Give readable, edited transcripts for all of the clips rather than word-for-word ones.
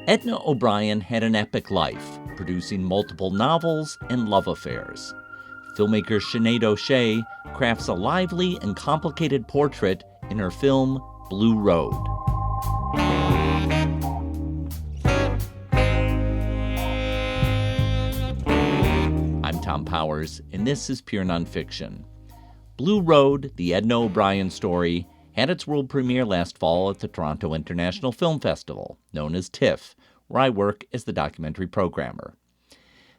Edna O'Brien had an epic life, producing multiple novels and love affairs. Filmmaker Sinead O'Shea crafts a lively and complicated portrait in her film Blue Road. I'm Thom Powers, and this is Pure Nonfiction. Blue Road, the Edna O'Brien Story, had its world premiere last fall at the Toronto International Film Festival, known as TIFF, where I work as the documentary programmer.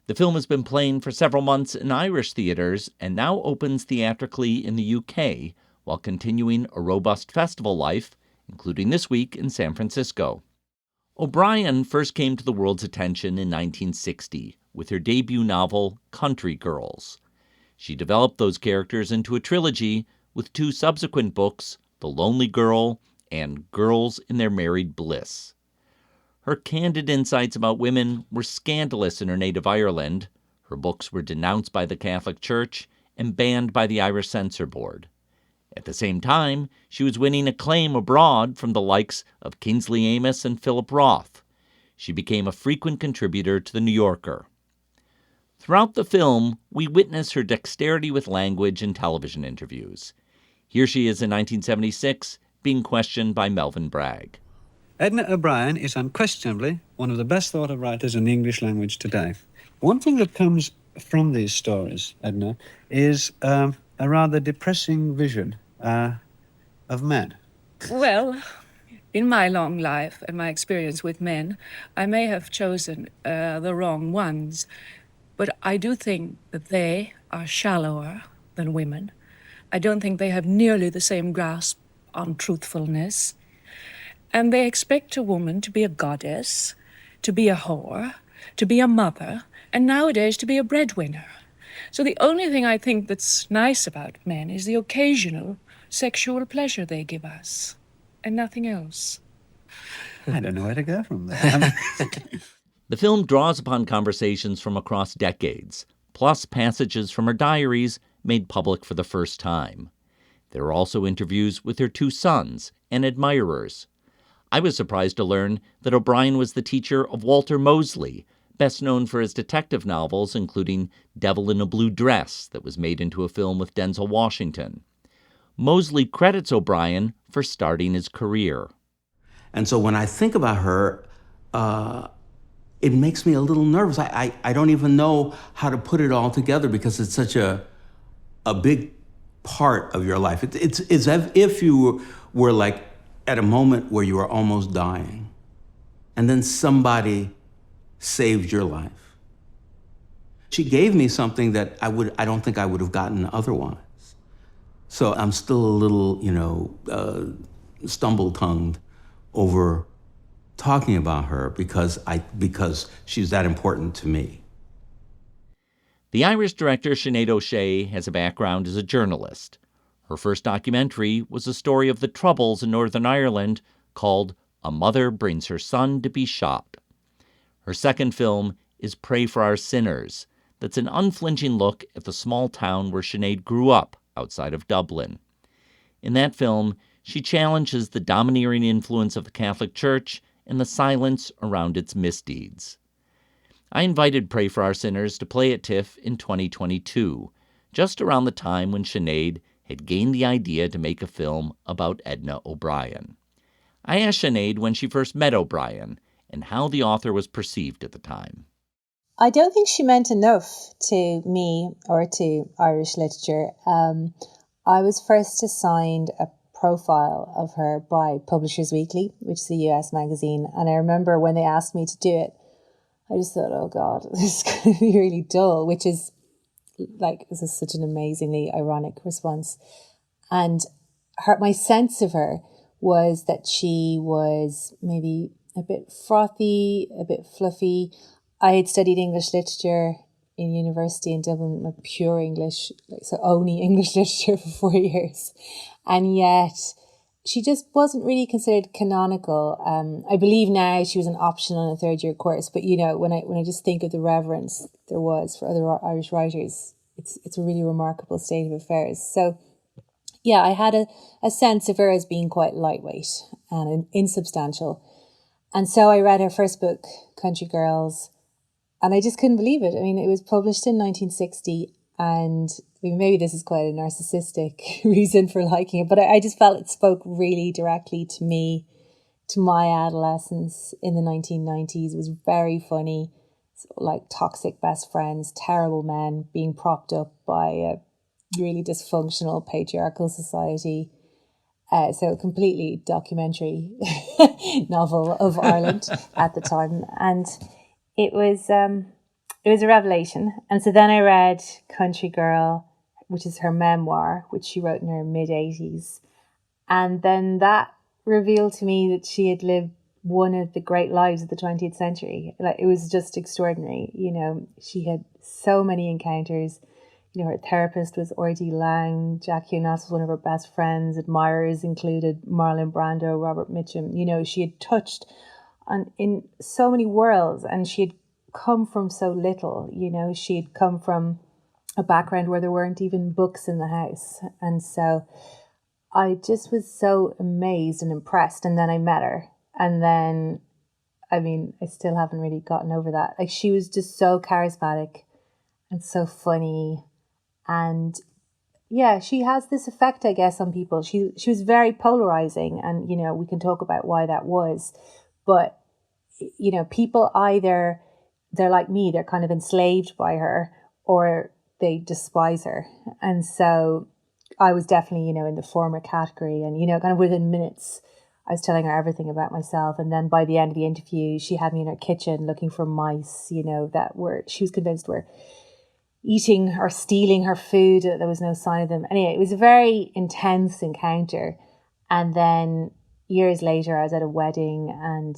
The film has been playing for several months in Irish theaters and now opens theatrically in the UK, while continuing a robust festival life, including this week in San Francisco. O'Brien first came to the world's attention in 1960 with her debut novel, Country Girls. She developed those characters into a trilogy with two subsequent books, The Lonely Girl and Girls in Their Married Bliss. Her candid insights about women were scandalous in her native Ireland. Her books were denounced by the Catholic Church and banned by the Irish Censor Board. At the same time, she was winning acclaim abroad from the likes of Kingsley Amis and Philip Roth. She became a frequent contributor to The New Yorker. Throughout the film, we witness her dexterity with language in television interviews. Here she is in 1976, being questioned by Melvyn Bragg. Edna O'Brien is unquestionably one of the best thought of writers in the English language today. One thing that comes from these stories, Edna, is a rather depressing vision of men. Well, in my long life and my experience with men, I may have chosen the wrong ones, but I do think that they are shallower than women. I don't think they have nearly the same grasp on truthfulness. And they expect a woman to be a goddess, to be a whore, to be a mother, and nowadays to be a breadwinner. So the only thing I think that's nice about men is the occasional sexual pleasure they give us, and nothing else. I don't know where to go from there. The film draws upon conversations from across decades, plus passages from her diaries made public for the first time. There are also interviews with her two sons and admirers. I was surprised to learn that O'Brien was the teacher of Walter Mosley, best known for his detective novels, including Devil in a Blue Dress, that was made into a film with Denzel Washington. Mosley credits O'Brien for starting his career. And so when I think about her, it makes me a little nervous. I don't even know how to put it all together because it's such a big part of your life. It's as if you were like at a moment where you were almost dying, and then somebody saved your life. She gave me something that I don't think I would have gotten otherwise. So I'm still a little, stumble-tongued over talking about her because she's that important to me. The Irish director Sinead O'Shea has a background as a journalist. Her first documentary was a story of the Troubles in Northern Ireland called A Mother Brings Her Son to Be Shot. Her second film is Pray for Our Sinners, that's an unflinching look at the small town where Sinead grew up outside of Dublin. In that film, she challenges the domineering influence of the Catholic Church and the silence around its misdeeds. I invited Pray for Our Sinners to play at TIFF in 2022, just around the time when Sinead had gained the idea to make a film about Edna O'Brien. I asked Sinead when she first met O'Brien and how the author was perceived at the time. I don't think she meant enough to me or to Irish literature. I was first assigned a profile of her by Publishers Weekly, which is a US magazine, and I remember when they asked me to do it, I just thought, oh God, this is going to be really dull, which is this is such an amazingly ironic response. And my sense of her was that she was maybe a bit frothy, a bit fluffy. I had studied English literature in university in Dublin, like pure English, so only English literature for 4 years. And yet she just wasn't really considered canonical. I believe now she was an option on a third-year course, but when I just think of the reverence there was for other Irish writers, it's a really remarkable state of affairs. So, yeah, I had a sense of her as being quite lightweight and insubstantial. And so I read her first book, Country Girls, and I just couldn't believe it. I mean, it was published in 1960, and maybe this is quite a narcissistic reason for liking it, but I just felt it spoke really directly to me, to my adolescence in the 1990s. It was very funny, like toxic best friends, terrible men being propped up by a really dysfunctional patriarchal society. So a completely documentary novel of Ireland at the time. And it was a revelation. And so then I read Country Girl, which is her memoir, which she wrote in her mid-80s. And then that revealed to me that she had lived one of the great lives of the 20th century. Like, it was just extraordinary. You know, she had so many encounters. You know, her therapist was R.D. Laing. Jackie O'Neill was one of her best friends. Admirers included Marlon Brando, Robert Mitchum. You know, she had touched on in so many worlds, and she had come from so little. You know, she had come from a background where there weren't even books in the house. And so I just was so amazed and impressed. And then I met her. And then, I mean, I still haven't really gotten over that. Like, she was just so charismatic and so funny. And yeah, she has this effect, I guess, on people. She was very polarizing, and, you know, we can talk about why that was. But, you know, people either, they're like me, they're kind of enslaved by her, or they despise her. And so I was definitely, you know, in the former category. And, you know, kind of within minutes, I was telling her everything about myself. And then by the end of the interview, she had me in her kitchen looking for mice, you know, that were, she was convinced were eating or stealing her food. There was no sign of them. Anyway, it was a very intense encounter. And then years later, I was at a wedding, and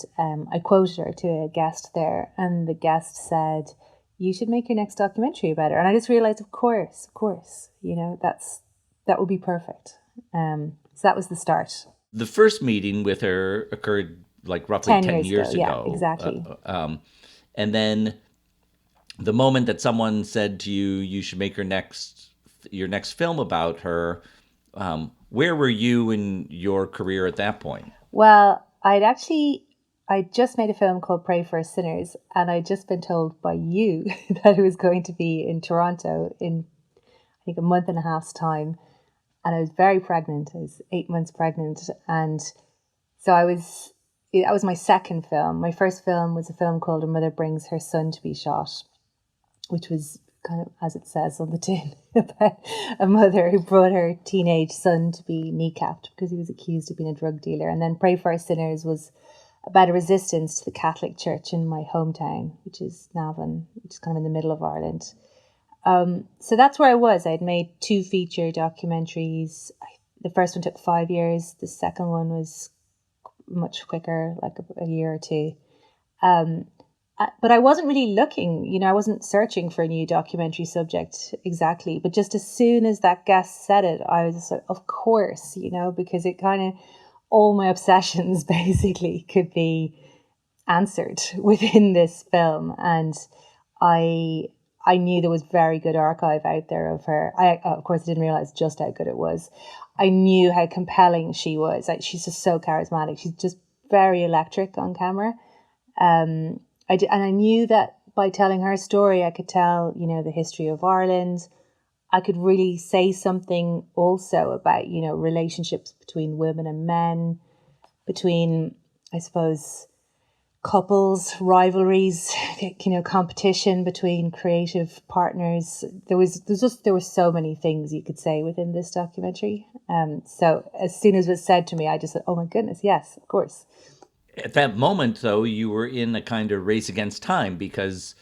I quoted her to a guest there. And the guest said, "You should make your next documentary about her." And I just realized, of course, you know, that would be perfect. So that was the start. The first meeting with her occurred like roughly 10 years ago. Yeah, exactly. And then the moment that someone said to you, you should make your next film about her, where were you in your career at that point? Well, I just made a film called Pray for Sinners, and I'd just been told by you that it was going to be in Toronto in, I think, a month and a half's time. And I was very pregnant. I was 8 months pregnant. And so that was my second film. My first film was a film called A Mother Brings Her Son to Be Shot, which was kind of, as it says on the tin, about a mother who brought her teenage son to be kneecapped because he was accused of being a drug dealer. And then Pray for Our Sinners was about a resistance to the Catholic Church in my hometown, which is Navan, which is kind of in the middle of Ireland. So that's where I was. I'd made 2 feature documentaries. The first one took 5 years. The second one was much quicker, like a year or 2. But I wasn't really looking, you know, I wasn't searching for a new documentary subject exactly. But just as soon as that guest said it, I was just like, of course, you know, because it kind of, all my obsessions basically could be answered within this film. And I knew there was very good archive out there of her. Of course, I didn't realize just how good it was. I knew how compelling she was. Like, she's just so charismatic. She's just very electric on camera. I knew that by telling her story, I could tell, you know, the history of Ireland. I could really say something also about, you know, relationships between women and men, between, I suppose, couples, rivalries, you know, competition between creative partners. There were so many things you could say within this documentary. So as soon as it was said to me, I just said, oh my goodness, yes, of course. At that moment, though, you were in a kind of race against time because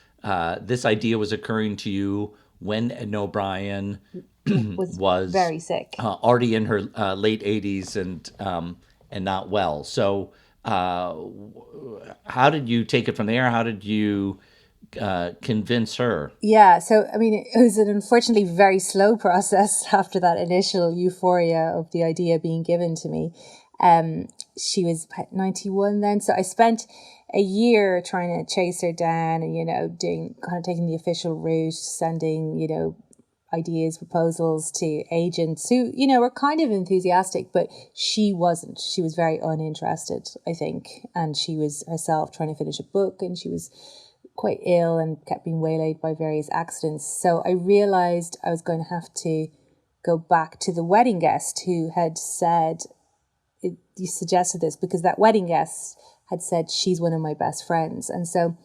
this idea was occurring to you when Edna O'Brien was very sick, already in her late 80s and not well. So how did you take it from there? How did you convince her? Yeah, so I mean, it was an unfortunately very slow process after that initial euphoria of the idea being given to me. She was 91 then, so I spent a year trying to chase her down and, you know, taking the official route, sending, you know, ideas, proposals to agents who, you know, were kind of enthusiastic, but she wasn't. She was very uninterested, I think. And she was herself trying to finish a book, and she was quite ill and kept being waylaid by various accidents. So I realised I was going to have to go back to the wedding guest who had said, you suggested this, because that wedding guest had said she's one of my best friends. And so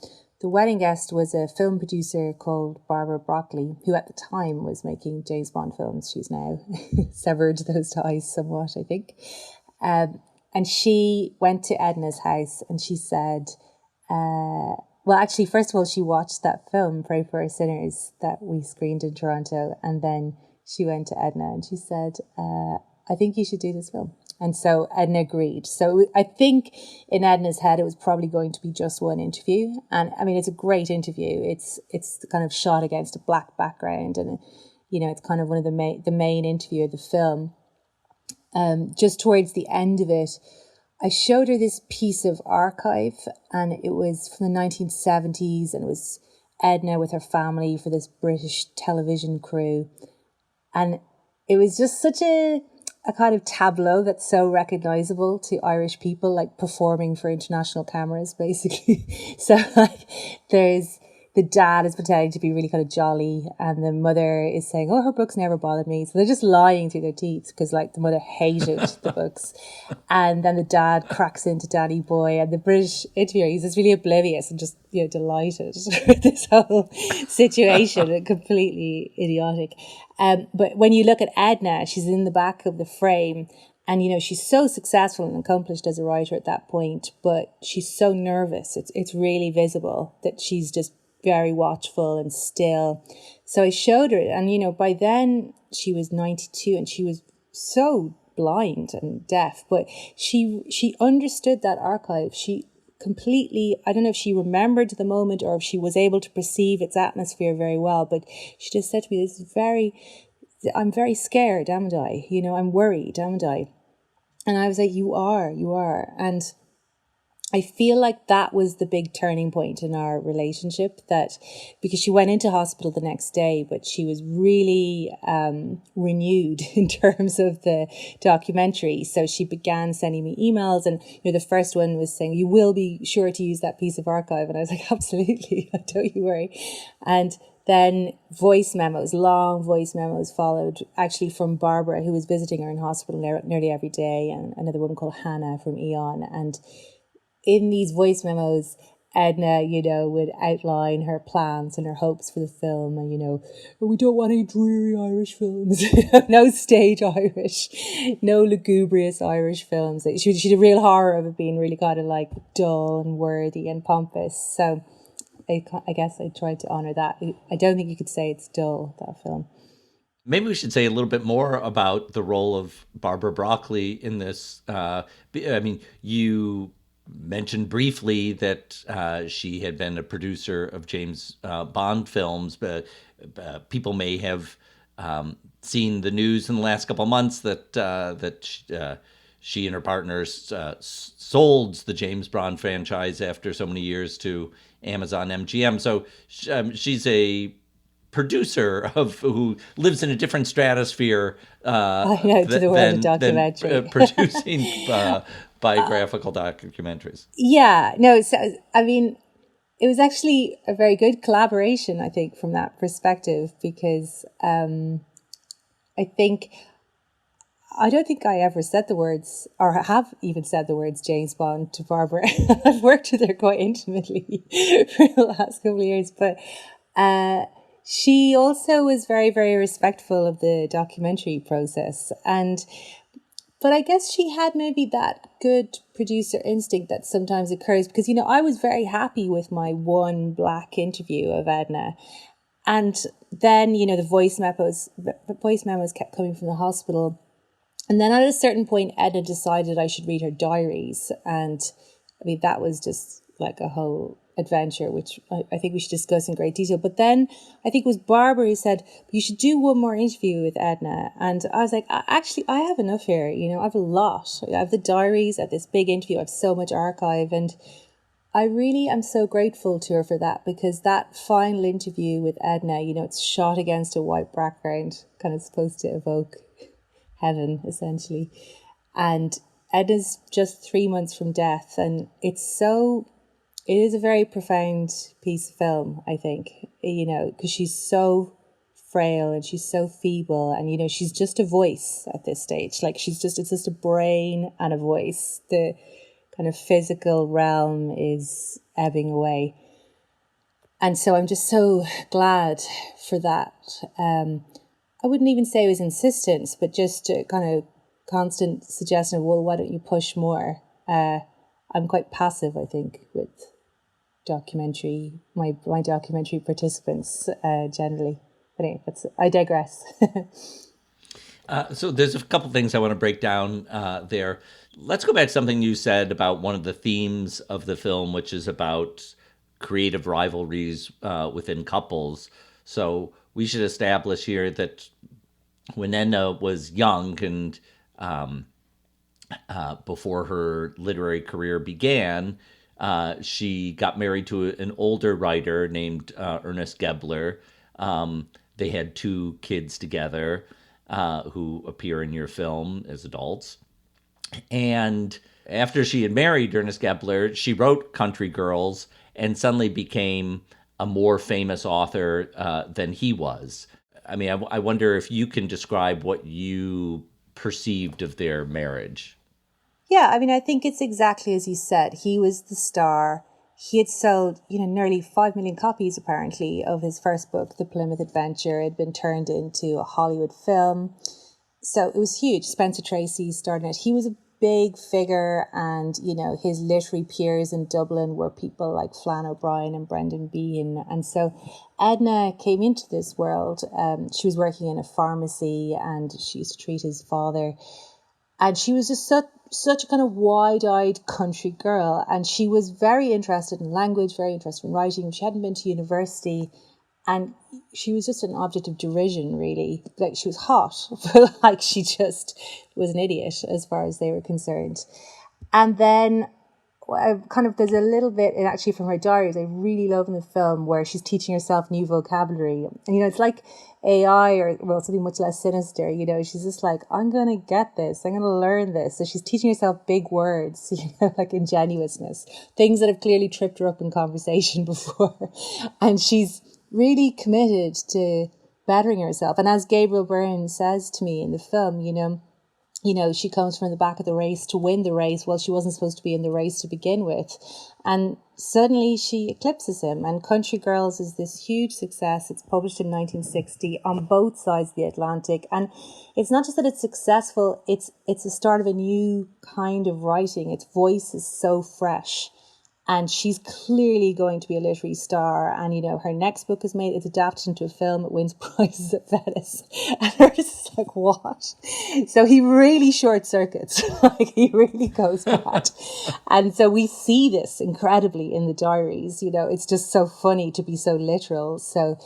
the wedding guest was a film producer called Barbara Broccoli, who at the time was making James Bond films. She's now severed those ties somewhat, I think. And she went to Edna's house and she said, well, actually, first of all, she watched that film, Pray for Our Sinners, that we screened in Toronto. And then she went to Edna and she said, I think you should do this film. And so Edna agreed. So I think in Edna's head, it was probably going to be just one interview. And I mean, it's a great interview. It's kind of shot against a black background. And, you know, it's kind of one of the main interview of the film. Just towards the end of it, I showed her this piece of archive, and it was from the 1970s, and it was Edna with her family for this British television crew. And it was just such a kind of tableau that's so recognisable to Irish people, like performing for international cameras, basically. So like, there's the dad is pretending to be really kind of jolly, and the mother is saying, oh, her books never bothered me. So they're just lying through their teeth because like the mother hated the books. And then the dad cracks into Danny Boy, and the British interviewer, he's just really oblivious and just, you know, delighted with this whole situation and completely idiotic. But when you look at Edna, she's in the back of the frame, and, you know, she's so successful and accomplished as a writer at that point, but she's so nervous. It's really visible that she's just very watchful and still. So I showed her, and, you know, by then she was 92 and she was so blind and deaf, but she understood that archive. She completely, I don't know if she remembered the moment or if she was able to perceive its atmosphere very well, but she just said to me, I'm very scared, haven't I? You know, I'm worried, haven't I? And I was like, you are. And I feel like that was the big turning point in our relationship, that because she went into hospital the next day, but she was really renewed in terms of the documentary. So she began sending me emails, and, you know, the first one was saying, you will be sure to use that piece of archive. And I was like, absolutely, don't you worry. And then voice memos, long voice memos followed, actually from Barbara, who was visiting her in hospital nearly every day, and another woman called Hannah from Eon. And in these voice memos, Edna, you know, would outline her plans and her hopes for the film. And, you know, we don't want any dreary Irish films, no stage Irish, no lugubrious Irish films. She had a real horror of it being really kind of like dull and wordy and pompous. So I guess I tried to honour that. I don't think you could say it's dull, that film. Maybe we should say a little bit more about the role of Barbara Broccoli in this. I mean, you mentioned briefly that she had been a producer of James Bond films, but people may have seen the news in the last couple of months that she and her partners sold the James Bond franchise after so many years to Amazon MGM. So she's a producer who lives in a different stratosphere than producing biographical documentaries. Yeah, no, so, I mean, it was actually a very good collaboration, I think, from that perspective, because I don't think I ever said the words, or have even said the words James Bond to Barbara. I've worked with her quite intimately for the last couple of years, but she also was very, very respectful of the documentary process. But I guess she had maybe that good producer instinct that sometimes occurs, because, you know, I was very happy with my one black interview of Edna. And then, you know, the voice memos kept coming from the hospital. And then at a certain point, Edna decided I should read her diaries. And I mean, that was just like a whole adventure, which I think we should discuss in great detail. But then I think it was Barbara who said, you should do one more interview with Edna. And I was like, actually, I have enough here. You know, I have a lot. I have the diaries, I have this big interview. I have so much archive. And I really am so grateful to her for that, because that final interview with Edna, it's shot against a white background, kind of supposed to evoke heaven, essentially. And Edna's just 3 months from death, and it is a very profound piece of film, I think, because she's so frail and she's so feeble, and, she's just a voice at this stage. Like, it's just a brain and a voice. The kind of physical realm is ebbing away. And so I'm just so glad for that. I wouldn't even say it was insistence, but just a kind of constant suggestion of, well, why don't you push more? I'm quite passive, I think, with my documentary participants generally. But anyway, I digress. So there's a couple things I want to break down there. Let's go back to something you said about one of the themes of the film, which is about creative rivalries within couples. So we should establish here that when Edna was young and before her literary career began, she got married to an older writer named Ernest Gebler. They had 2 kids together who appear in your film as adults. And after she had married Ernest Gebler, she wrote Country Girls and suddenly became a more famous author than he was. I mean, I wonder if you can describe what you perceived of their marriage. Yeah, I mean, I think it's exactly as you said. He was the star. He had sold, nearly 5 million copies, apparently, of his first book, The Plymouth Adventure. It had been turned into a Hollywood film. So it was huge. Spencer Tracy started it. He was a big figure, and, his literary peers in Dublin were people like Flann O'Brien and Brendan Behan. And so Edna came into this world. She was working in a pharmacy, and she used to treat his father. And she was just such a kind of wide-eyed country girl. And she was very interested in language, very interested in writing. She hadn't been to university. And she was just an object of derision, really. Like, she was hot, but like, she just was an idiot as far as they were concerned. And then there's a little bit, and actually from her diaries, I really love in the film, where she's teaching herself new vocabulary. And, it's like AI or, well, something much less sinister. She's just like, I'm going to get this. I'm going to learn this. So she's teaching herself big words, like ingenuousness, things that have clearly tripped her up in conversation before. And she's really committed to bettering herself. And as Gabriel Byrne says to me in the film, she comes from the back of the race to win the race. Well, she wasn't supposed to be in the race to begin with. And suddenly she eclipses him. And Country Girls is this huge success. It's published in 1960 on both sides of the Atlantic. And it's not just that it's successful, it's the start of a new kind of writing. Its voice is so fresh. And she's clearly going to be a literary star. And, her next book is made, it's adapted into a film, it wins prizes at Venice. And her just like, what? So he really short circuits, like he really goes mad. And so we see this incredibly in the diaries. It's just so funny to be so literal. So,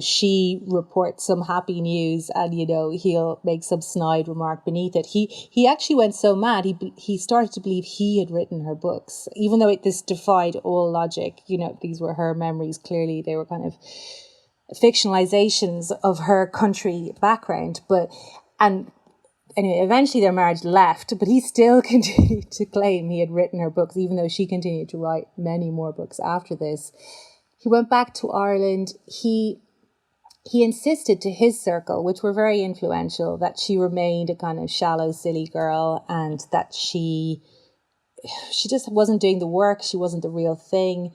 she reports some happy news and, he'll make some snide remark beneath it. He actually went so mad, he started to believe he had written her books, even though this defied all logic. These were her memories. Clearly they were kind of fictionalizations of her country background. And anyway, eventually their marriage left, but he still continued to claim he had written her books, even though she continued to write many more books after this. He went back to Ireland. He insisted to his circle, which were very influential, that she remained a kind of shallow, silly girl, and that she just wasn't doing the work. She wasn't the real thing.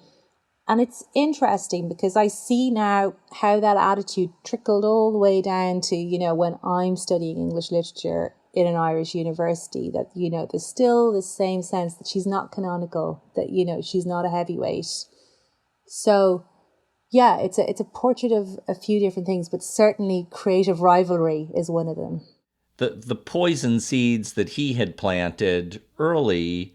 And it's interesting because I see now how that attitude trickled all the way down to, when I'm studying English literature in an Irish university, that, there's still the same sense that she's not canonical, that, she's not a heavyweight. So, yeah, it's a portrait of a few different things, but certainly creative rivalry is one of them. The poison seeds that he had planted early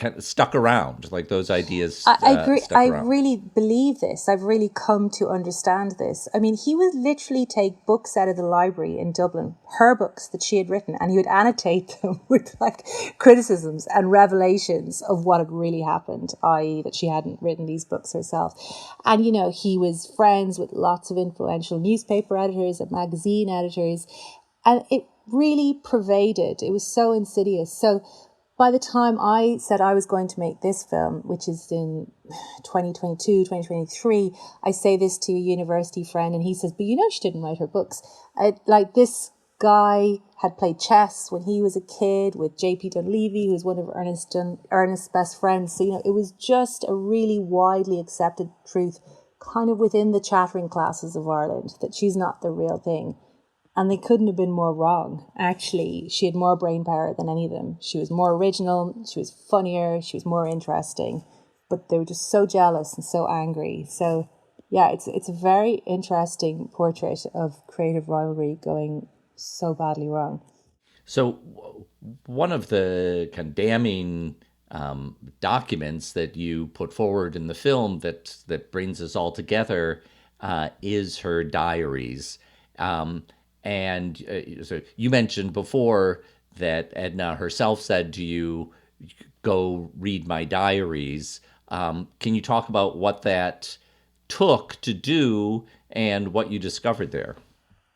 kind of stuck around, like those ideas I agree. stuck I around. really believe this. I've really come to understand this. I mean, he would literally take books out of the library in Dublin, her books that she had written, and he would annotate them with like criticisms and revelations of what had really happened, i.e. that she hadn't written these books herself. And, you know, he was friends with lots of influential newspaper editors and magazine editors, and it really pervaded. It was so insidious. So by the time I said I was going to make this film, which is in 2022, 2023, I say this to a university friend and he says, but you know, she didn't write her books. Like this guy had played chess when he was a kid with J.P. Dunleavy, who was one of Ernest's best friends. So, you know, it was just a really widely accepted truth kind of within the chattering classes of Ireland that she's not the real thing. And they couldn't have been more wrong. Actually, she had more brain power than any of them. She was more original, she was funnier, she was more interesting. But they were just so jealous and so angry. So, yeah, it's a very interesting portrait of creative rivalry going so badly wrong. So one of the kind of damning documents that you put forward in the film that brings us all together is her diaries. So you mentioned before that Edna herself said to you, go read my diaries. Can you talk about what that took to do and what you discovered there?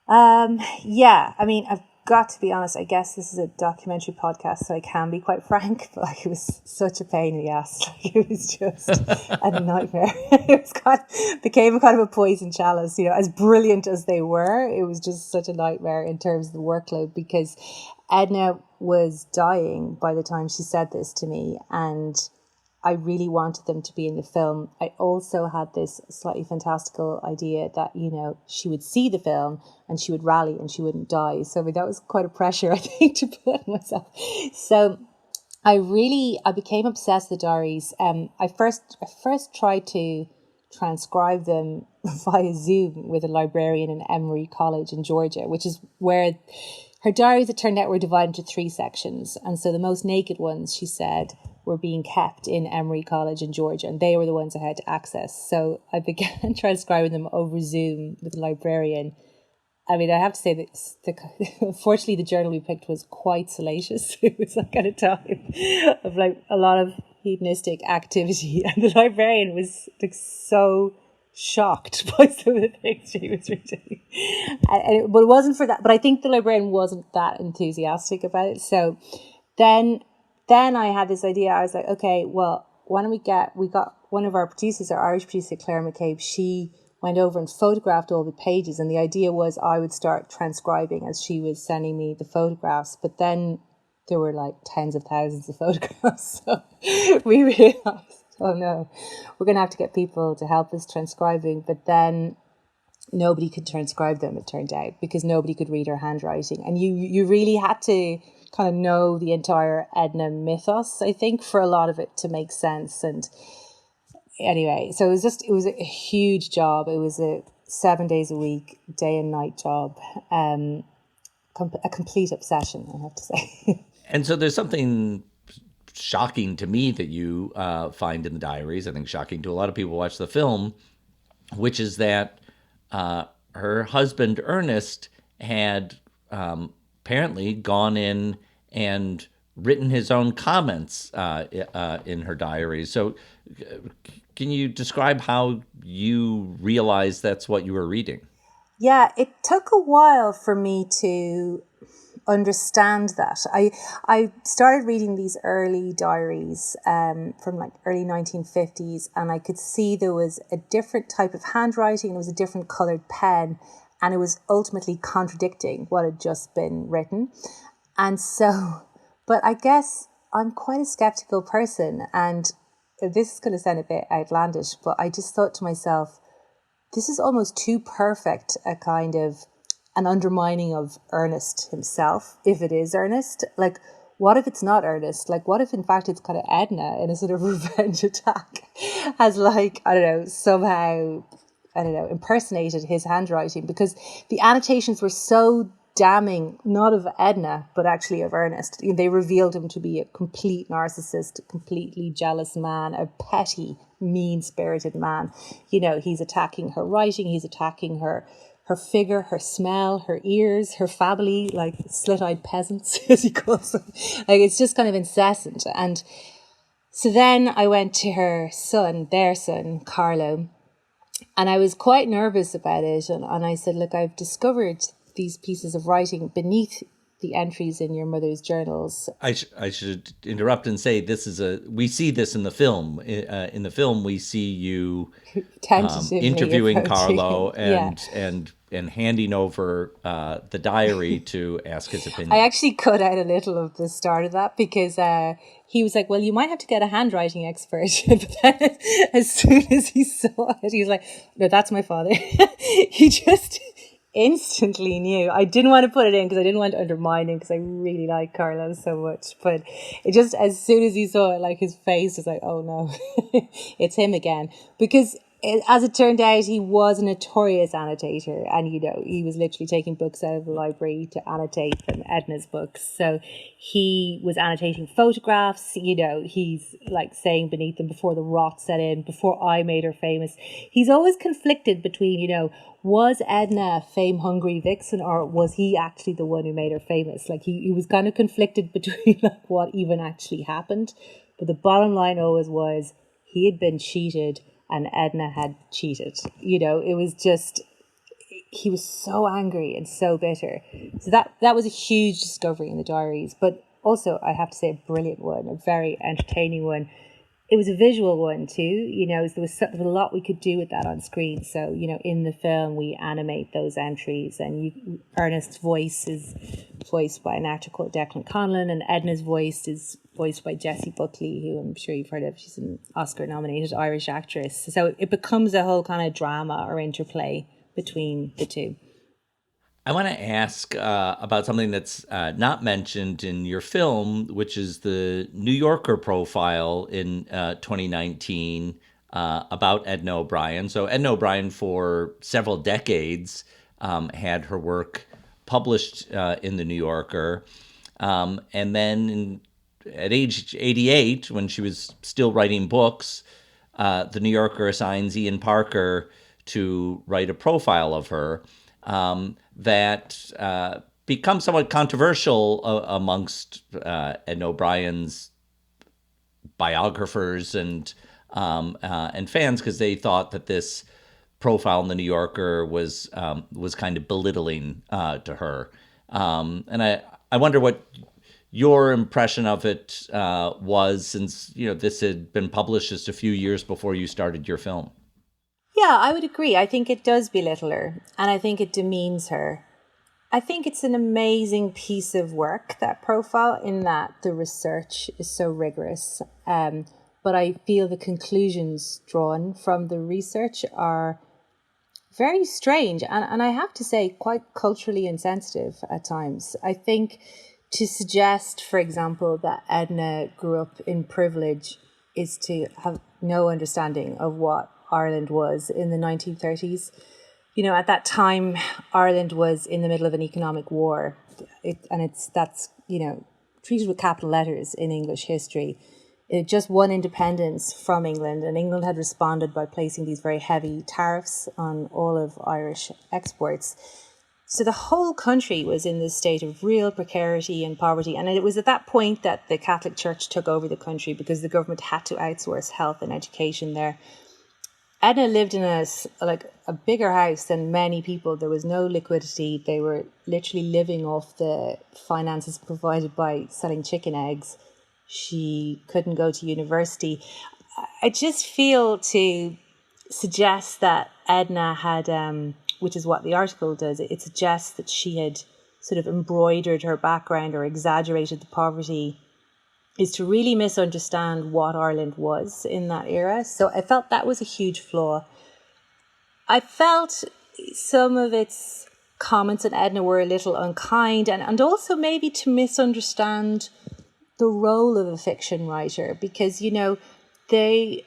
Yeah, I mean, I've got to be honest, I guess this is a documentary podcast, so I can be quite frank, but like, it was such a pain in the ass. Like, it was just a nightmare. Became kind of a poison chalice, you know, as brilliant as they were. It was just such a nightmare in terms of the workload, because Edna was dying by the time she said this to me, and I really wanted them to be in the film. I also had this slightly fantastical idea that, you know, she would see the film and she would rally and she wouldn't die. So I mean, that was quite a pressure, I think, to put on myself. So I became obsessed with the diaries. I first tried to transcribe them via Zoom with a librarian in Emory College in Georgia, which is where her diaries, it turned out, were divided into 3 sections. And so the most naked ones, she said, were being kept in Emory College in Georgia, and they were the ones I had to access. So I began transcribing them over Zoom with a librarian. I mean, I have to say that unfortunately the journal we picked was quite salacious. It was like at a time of like a lot of hedonistic activity, and the librarian was like so shocked by some of the things she was reading. But it wasn't for that. But I think the librarian wasn't that enthusiastic about it. So then I had this idea. I was like, okay, well, why don't we got one of our producers, our Irish producer, Claire McCabe, she went over and photographed all the pages. And the idea was I would start transcribing as she was sending me the photographs. But then there were like tens of thousands of photographs. So we realized, oh no, we're going to have to get people to help us transcribing. But then nobody could transcribe them, it turned out, because nobody could read her handwriting. And you really had to kind of know the entire Edna mythos, I think, for a lot of it to make sense. And anyway, so it was a huge job. It was a 7 days a week, day and night job. A complete obsession, I have to say. And so there's something shocking to me that you find in the diaries, I think shocking to a lot of people who watch the film, which is that her husband, Ernest, had apparently gone in and written his own comments in her diary. So can you describe how you realized that's what you were reading? Yeah, it took a while for me to understand that. I started reading these early diaries from like early 1950s, and I could see there was a different type of handwriting, it was a different coloured pen, and it was ultimately contradicting what had just been written. And so, but I guess I'm quite a skeptical person, and this is going to sound a bit outlandish, but I just thought to myself, this is almost too perfect a kind of an undermining of Ernest himself, if it is Ernest. Like, what if it's not Ernest? Like, what if in fact it's kind of Edna in a sort of revenge attack has, like, I don't know, somehow, I don't know, impersonated his handwriting, because the annotations were so damning, not of Edna, but actually of Ernest. They revealed him to be a complete narcissist, a completely jealous man, a petty, mean-spirited man. He's attacking her writing, he's attacking her figure, her smell, her ears, her family, like slit-eyed peasants, as he calls them. Like, it's just kind of incessant. And so then I went to their son, Carlo, and I was quite nervous about it. And I said, look, I've discovered these pieces of writing beneath the entries in your mother's journals. I should interrupt and say we see this in the film. In the film, we see you interviewing Carlo and handing over the diary to ask his opinion. I actually cut out a little of the start of that because he was like, well, you might have to get a handwriting expert. But then as soon as he saw it, he was like, no, that's my father. He just instantly knew. I didn't want to put it in because I didn't want to undermine him because I really like Carlo so much. But it just, as soon as he saw it, like his face was like, oh no, it's him again. Because as it turned out, he was a notorious annotator, and he was literally taking books out of the library to annotate them, Edna's books. So he was annotating photographs. He's like saying beneath them, before the rot set in, before I made her famous. He's always conflicted between, was Edna a fame-hungry vixen, or was he actually the one who made her famous? Like he was kind of conflicted between like what even actually happened. But the bottom line always was he had been cheated and Edna had cheated. It was just, he was so angry and so bitter. So that was a huge discovery in the diaries, but also I have to say a brilliant one, a very entertaining one. It was a visual one too, there was a lot we could do with that on screen. So, in the film we animate those entries, and Ernest's voice is voiced by an actor called Declan Conlon, and Edna's voice is voiced by Jessie Buckley, who I'm sure you've heard of. She's an Oscar-nominated Irish actress. So it becomes a whole kind of drama or interplay between the two. I want to ask about something that's not mentioned in your film, which is the New Yorker profile in 2019 about Edna O'Brien. So Edna O'Brien, for several decades, had her work published in the New Yorker. And then at age 88, when she was still writing books, the New Yorker assigns Ian Parker to write a profile of her. That becomes somewhat controversial amongst Edna O'Brien's biographers and fans, because they thought that this profile in the New Yorker was kind of belittling to her. And I wonder what your impression of it was, since this had been published just a few years before you started your film. Yeah, I would agree. I think it does belittle her, and I think it demeans her. I think it's an amazing piece of work, that profile, in that the research is so rigorous. But I feel the conclusions drawn from the research are very strange, and I have to say quite culturally insensitive at times. I think to suggest, for example, that Edna grew up in privilege is to have no understanding of what Ireland was in the 1930s. At that time, Ireland was in the middle of an economic war. That's treated with capital letters in English history. It had just won independence from England, and England had responded by placing these very heavy tariffs on all of Irish exports. So the whole country was in this state of real precarity and poverty. And it was at that point that the Catholic Church took over the country, because the government had to outsource health and education there. Edna lived in a bigger house than many people. There was no liquidity. They were literally living off the finances provided by selling chicken eggs. She couldn't go to university. I just feel to suggest that Edna had, which is what the article does, it suggests that she had sort of embroidered her background or exaggerated the poverty, is to really misunderstand what Ireland was in that era. So I felt that was a huge flaw. I felt some of its comments on Edna were a little unkind, and also maybe to misunderstand the role of a fiction writer, because, they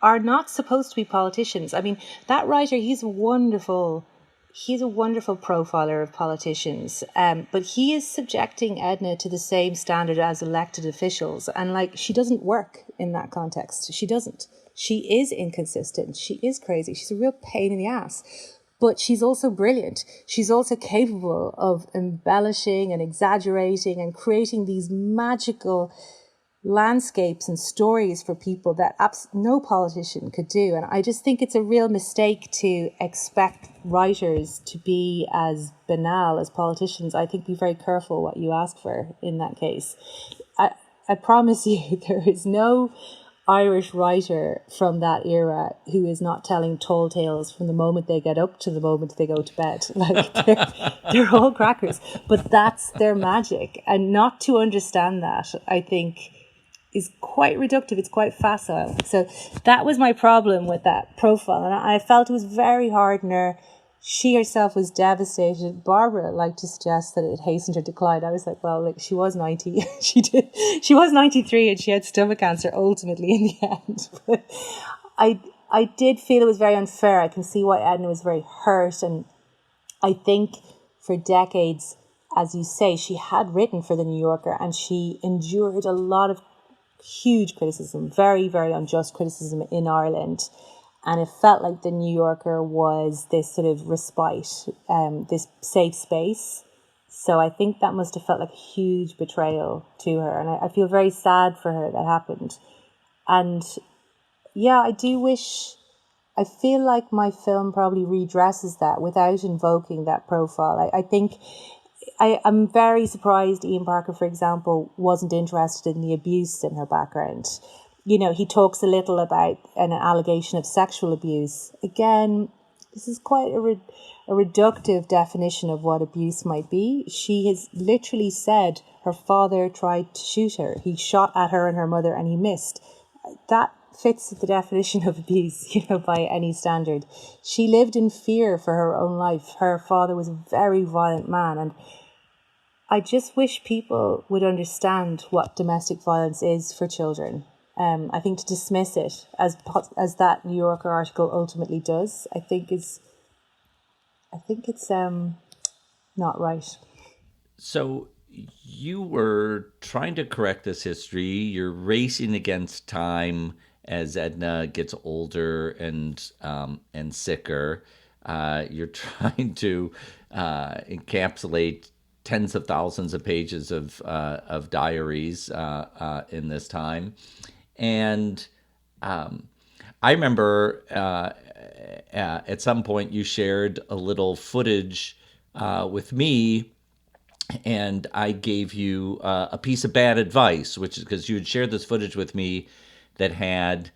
are not supposed to be politicians. I mean, that writer, he's wonderful. he's a wonderful profiler of politicians, but he is subjecting Edna to the same standard as elected officials. And like, she doesn't work in that context. She doesn't. She is inconsistent. She is crazy. She's a real pain in the ass. But she's also brilliant. She's also capable of embellishing and exaggerating and creating these magical landscapes and stories for people that no politician could do. And I just think it's a real mistake to expect writers to be as banal as politicians. I think be very careful what you ask for in that case. I promise you there is no Irish writer from that era who is not telling tall tales from the moment they get up to the moment they go to bed. Like, they're all crackers, but that's their magic. And not to understand that, I think, is quite reductive. It's quite facile. So that was my problem with that profile. And I felt it was very hard on her. She herself was devastated. Barbara liked to suggest that it hastened her decline. I was like, well, like, she was 90. She was 93 and she had stomach cancer ultimately in the end. But I did feel it was very unfair. I can see why Edna was very hurt. And I think for decades, as you say, she had written for The New Yorker and she endured a lot of huge criticism, very, very unjust criticism in Ireland. And it felt like The New Yorker was this sort of respite, this safe space. So I think that must have felt like a huge betrayal to her. And I feel very sad for her that happened. And yeah, I feel like my film probably redresses that without invoking that profile. I think I'm very surprised Ian Parker, for example, wasn't interested in the abuse in her background. You know, he talks a little about an allegation of sexual abuse. Again, this is quite a reductive definition of what abuse might be. She has literally said her father tried to shoot her. He shot at her and her mother and he missed. That fits the definition of abuse, by any standard. She lived in fear for her own life. Her father was a very violent man, and I just wish people would understand what domestic violence is for children. I think to dismiss it as that New Yorker article ultimately does, I think it's not right. So you were trying to correct this history. You're racing against time as Edna gets older and sicker. You're trying to encapsulate tens of thousands of pages of diaries in this time. And I remember at some point you shared a little footage with me, and I gave you a piece of bad advice, which is because you had shared this footage with me that had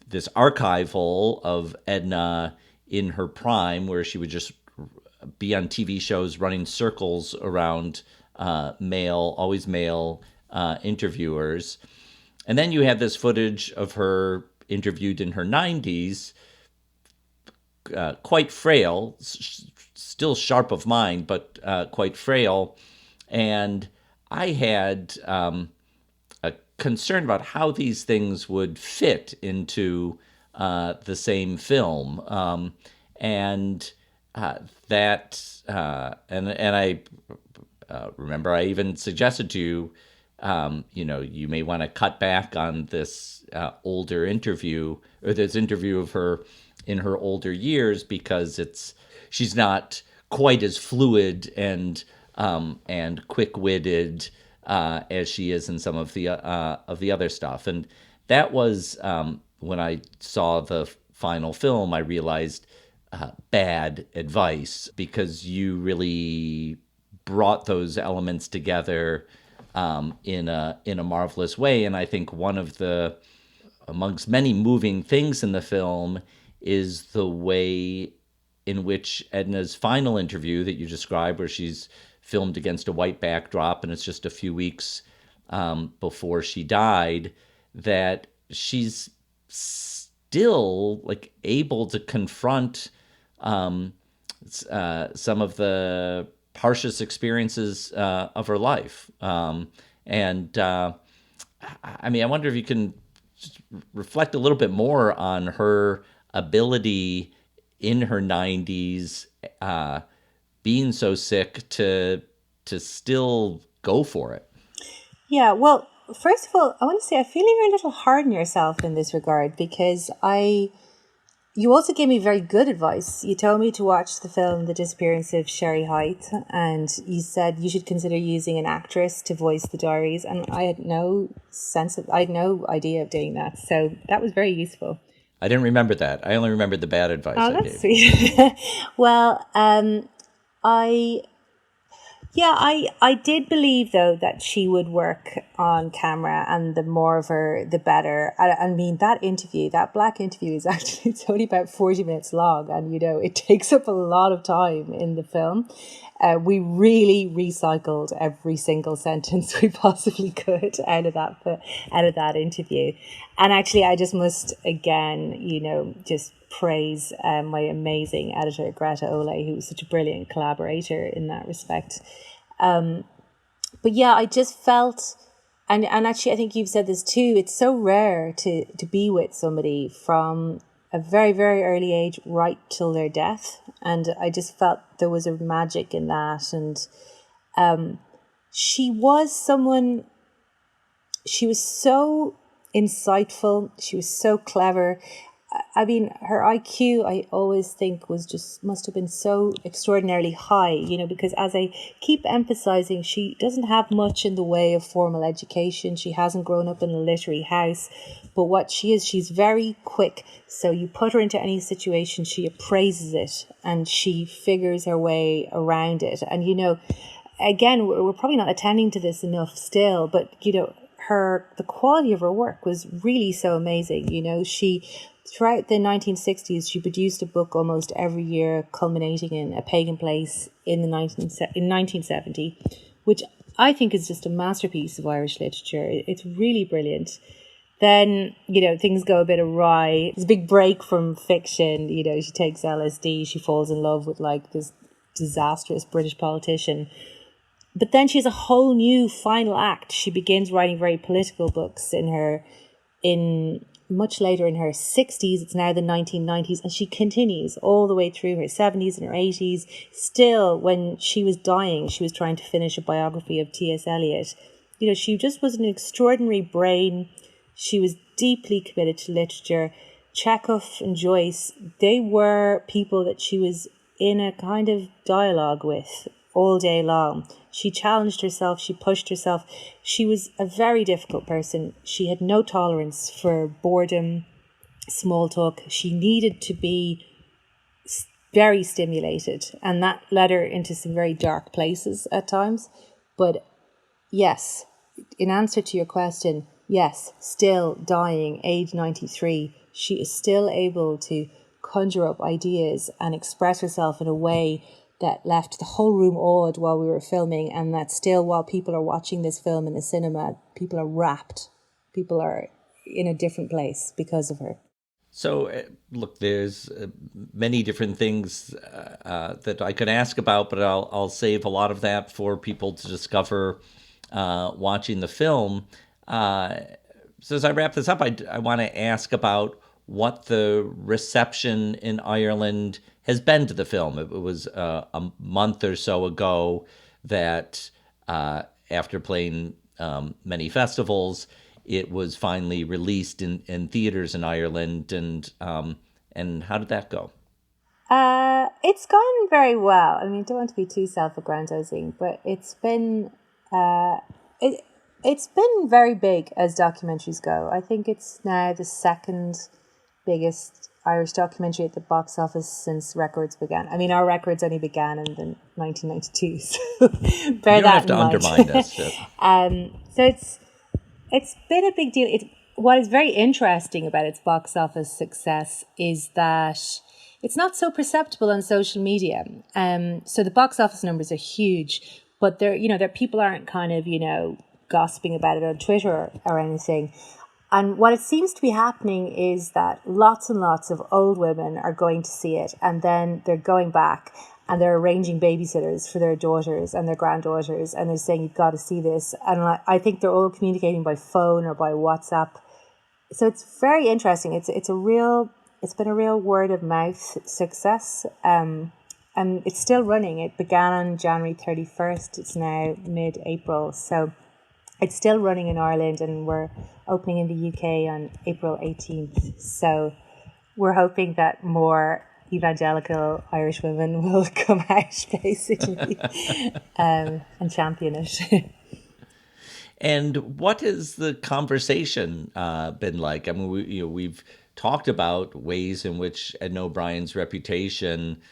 this archival of Edna in her prime, where she would just be on TV shows running circles around always male interviewers. And then you had this footage of her interviewed in her 90s, quite frail, still sharp of mind, but quite frail. And I had a concern about how these things would fit into the same film. And I remember I even suggested to you, you may want to cut back on this older interview, or this interview of her in her older years, because she's not quite as fluid and quick-witted as she is in some of the other stuff. And that was when I saw the final film, I realized bad advice, because you really brought those elements together in a marvelous way. And I think one of the, amongst many moving things in the film, is the way in which Edna's final interview that you described, where she's filmed against a white backdrop and it's just a few weeks before she died, that she's still like able to confront some of the harshest experiences of her life. I wonder if you can just reflect a little bit more on her ability in her 90s, being so sick, to still go for it? Yeah, well, first of all, I want to say I feel you're a little hard on yourself in this regard, because you also gave me very good advice. You told me to watch the film The Disappearance of Sherry Height, and you said you should consider using an actress to voice the diaries, and I had no idea of doing that. So that was very useful. I didn't remember that. I only remembered the bad advice Oh, I that's gave. sweet. Well, I did believe, though, that she would work on camera, and the more of her, the better. I mean, that Black interview is actually, it's only about 40 minutes long, and, it takes up a lot of time in the film. We really recycled every single sentence we possibly could out of that interview. And actually, I just must, again, just praise my amazing editor, Greta Ole, who was such a brilliant collaborator in that respect. But yeah, I just felt, and actually I think you've said this too, it's so rare to be with somebody from a very, very early age right till their death. And I just felt there was a magic in that. And she was so insightful. She was so clever. I mean, her IQ, I always think, must have been so extraordinarily high, because as I keep emphasizing, she doesn't have much in the way of formal education. She hasn't grown up in a literary house. But what she is, she's very quick. So you put her into any situation, she appraises it and she figures her way around it. And, again, we're probably not attending to this enough still, but, the quality of her work was really so amazing. Throughout the 1960s, she produced a book almost every year, culminating in A Pagan Place in 1970, which I think is just a masterpiece of Irish literature. It's really brilliant. Then, things go a bit awry. There's a big break from fiction. She takes LSD. She falls in love with this disastrous British politician. But then she has a whole new final act. She begins writing very political books much later in her 60s. It's now the 1990s, and she continues all the way through her 70s and her 80s. Still, when she was dying, she was trying to finish a biography of T.S. Eliot. She just was an extraordinary brain. She was deeply committed to literature. Chekhov and Joyce, they were people that she was in a kind of dialogue with all day long. She challenged herself. She pushed herself. She was a very difficult person. She had no tolerance for boredom, small talk. She needed to be very stimulated, and that led her into some very dark places at times. But yes, in answer to your question, yes, still dying, age 93, she is still able to conjure up ideas and express herself in a way that left the whole room awed while we were filming, and that still, while people are watching this film in the cinema, people are rapt. People are in a different place because of her. So, look, there's many different things that I could ask about, but I'll save a lot of that for people to discover watching the film. So as I wrap this up, I want to ask about what the reception in Ireland has been to the film. It was a month or so ago that after playing many festivals, it was finally released in theaters in Ireland. And how did that go? It's gone very well. I mean, I don't want to be too self-aggrandizing, but it's been it's been very big as documentaries go. I think it's now the second biggest Irish documentary at the box office since records began. I mean, our records only began in the 1992, so bear that in mind. You don't have to undermine us. So it's been a big deal. What is very interesting about its box office success is that it's not so perceptible on social media. So the box office numbers are huge, but people aren't kind of, gossiping about it on Twitter or anything. And what it seems to be happening is that lots and lots of old women are going to see it, and then they're going back and they're arranging babysitters for their daughters and their granddaughters, and they're saying, you've got to see this. And I think they're all communicating by phone or by WhatsApp. So it's very interesting. It's a real it's been a real word of mouth success. And it's still running. It began on January 31st. It's now mid-April. So it's still running in Ireland, and we're opening in the UK on April 18th. So we're hoping that more evangelical Irish women will come out, basically, and champion it. And what has the conversation been like? I mean, we've talked about ways in which Edna O'Brien's reputation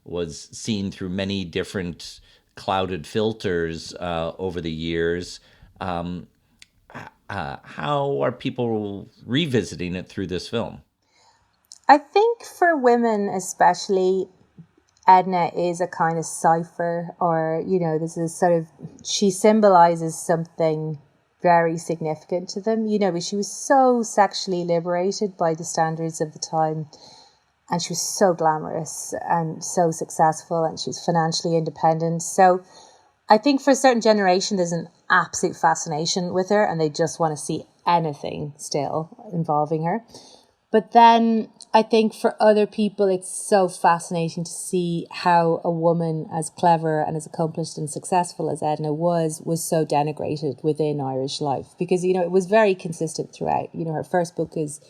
was seen through many different clouded filters over the years. How are people revisiting it through this film? I think for women especially, Edna is a kind of cipher, or, this is sort of, she symbolizes something very significant to them, but she was so sexually liberated by the standards of the time, and she was so glamorous and so successful, and she was financially independent. So I think for a certain generation, there's an absolute fascination with her, and they just want to see anything still involving her. But then I think for other people, it's so fascinating to see how a woman as clever and as accomplished and successful as Edna was so denigrated within Irish life. Because, it was very consistent throughout. Her first book is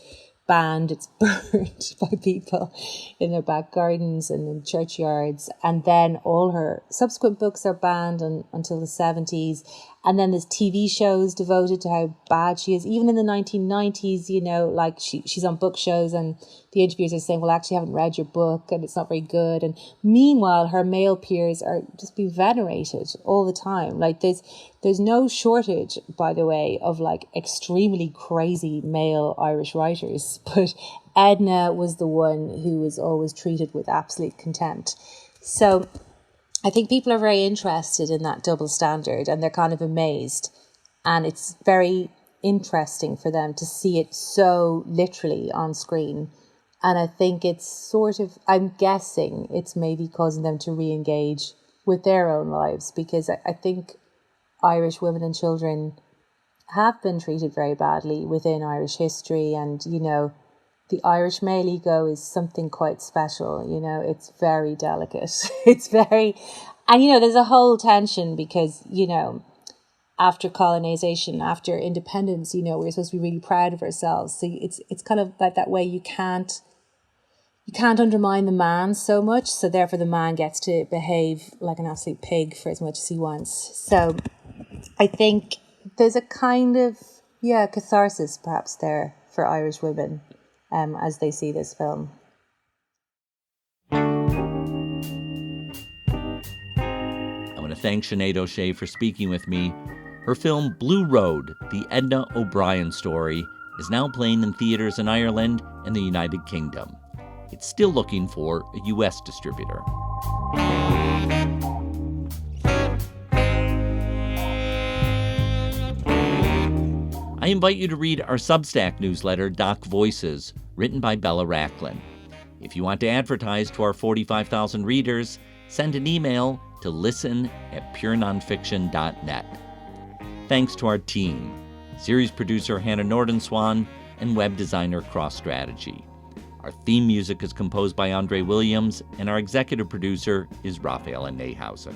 banned, it's burned by people in their back gardens and in churchyards. And then all her subsequent books are banned until the 70s. And then there's TV shows devoted to how bad she is. Even in the 1990s, like she's on book shows and the interviewers are saying, well, actually, I haven't read your book and it's not very good. And meanwhile, her male peers are just being venerated all the time. Like there's no shortage, by the way, of like extremely crazy male Irish writers. But Edna was the one who was always treated with absolute contempt. So I think people are very interested in that double standard, and they're kind of amazed. And it's very interesting for them to see it so literally on screen. And I think it's sort of, I'm guessing it's maybe causing them to re-engage with their own lives, because I think Irish women and children have been treated very badly within Irish history. And, the Irish male ego is something quite special, it's very delicate. It's very, and, there's a whole tension because, after colonization, after independence, we're supposed to be really proud of ourselves. So it's kind of like that way you can't undermine the man so much. So therefore the man gets to behave like an absolute pig for as much as he wants. So I think there's a kind of, catharsis perhaps there for Irish women as they see this film. I want to thank Sinead O'Shea for speaking with me. Her film Blue Road, The Edna O'Brien Story, is now playing in theaters in Ireland and the United Kingdom. It's still looking for a U.S. distributor. I invite you to read our Substack newsletter, Doc Voices, written by Bella Racklin. If you want to advertise to our 45,000 readers, send an email to listen@purenonfiction.net. Thanks to our team, series producer Hannah Nordenswan and web designer Cross Strategy. Our theme music is composed by Andre Williams, and our executive producer is Raphael Nehausen.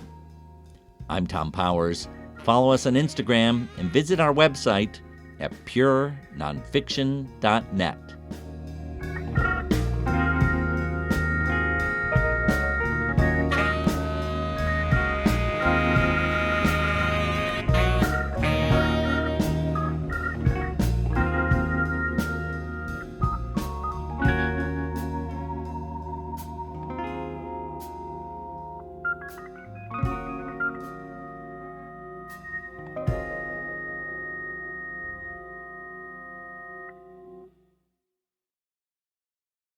I'm Thom Powers. Follow us on Instagram and visit our website at purenonfiction.net.